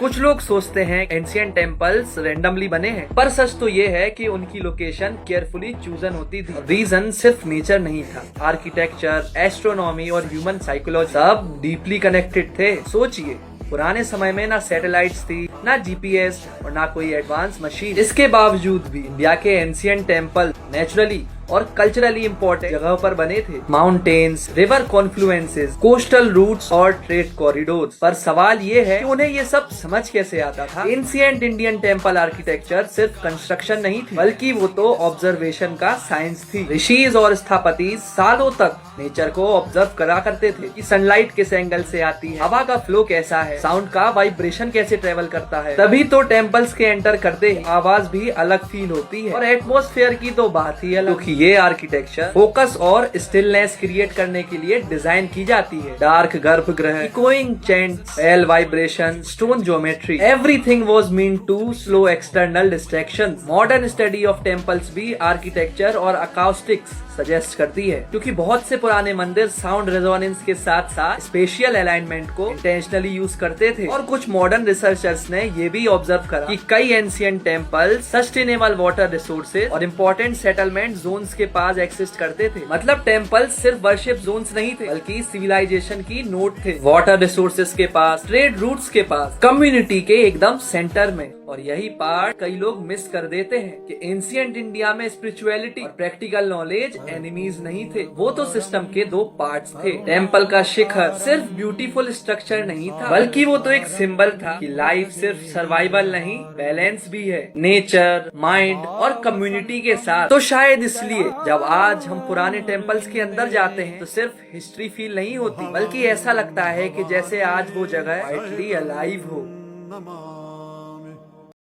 कुछ लोग सोचते हैं एंशिएंट टेम्पल्स रेंडमली बने हैं, पर सच तो ये है कि उनकी लोकेशन केयरफुली चूजन होती थी। रीजन सिर्फ नेचर नहीं था, आर्किटेक्चर, एस्ट्रोनॉमी और ह्यूमन साइकोलॉजी सब डीपली कनेक्टेड थे। सोचिए, पुराने समय में ना सैटेलाइट्स थी, ना जीपीएस और ना कोई एडवांस मशीन। इसके बावजूद भी इंडिया के एंशिएंट टेम्पल नेचुरली और कल्चरली इम्पोर्टेंट जगहों पर बने थे। माउंटेन्स, रिवर कॉन्फ्लुएंसेस, कोस्टल रूट्स और ट्रेड कॉरिडोर्स। पर सवाल ये है कि उन्हें ये सब समझ कैसे आता था। एंशिएंट इंडियन टेम्पल आर्किटेक्चर सिर्फ कंस्ट्रक्शन नहीं थी, बल्कि वो तो ऑब्जर्वेशन का साइंस थी। ऋषिज और स्थपति सालों तक नेचर को ऑब्जर्व करा करते थे कि सनलाइट किस एंगल से आती है, हवा का फ्लो कैसा है, साउंड का वाइब्रेशन कैसे ट्रेवल करता है। तभी तो टेम्पल्स के एंटर करते ही आवाज भी अलग फील होती है और एटमॉस्फेयर की तो बात ही अलग। ये आर्किटेक्चर फोकस और स्टिलनेस क्रिएट करने के लिए डिजाइन की जाती है। Dark garbhagriha, echoing chants, bell vibration, stone geometry, everything was meant to slow external distractions. Modern study of temples भी आर्किटेक्चर और अकाउस्टिक्स सजेस्ट करती है, क्योंकि बहुत से पुराने मंदिर साउंड रेजोनेंस के साथ साथ स्पेशियल अलाइनमेंट को इंटेंशनली यूज करते थे। और कुछ मॉडर्न रिसर्चर्स ने ये भी ऑब्जर्व करा कि कई ancient temple sustainable water resources और इम्पोर्टेंट सेटलमेंट जोन्स के पास एक्सिस्ट करते थे। मतलब टेम्पल सिर्फ वर्शिप जोन्स नहीं थे, बल्कि सिविलाइजेशन की नोड थे। वाटर रिसोर्सेज के पास, ट्रेड रूट्स के पास, कम्युनिटी के एकदम सेंटर में। और यही पार्ट कई लोग मिस कर देते हैं कि एंशिएंट इंडिया में स्पिरिचुअलिटी और प्रैक्टिकल नॉलेज एनिमीज नहीं थे, वो तो सिस्टम के दो पार्ट्स थे। टेम्पल का शिखर सिर्फ ब्यूटीफुल स्ट्रक्चर नहीं था, बल्कि वो तो एक सिंबल था कि लाइफ सिर्फ सर्वाइवल नहीं, बैलेंस भी है नेचर, माइंड और कम्युनिटी के साथ। तो शायद इसलिए जब आज हम पुराने टेम्पल्स के अंदर जाते हैं तो सिर्फ हिस्ट्री फील नहीं होती, बल्कि ऐसा लगता है कि जैसे आज वो जगह क्वाइटली अलाइव हो।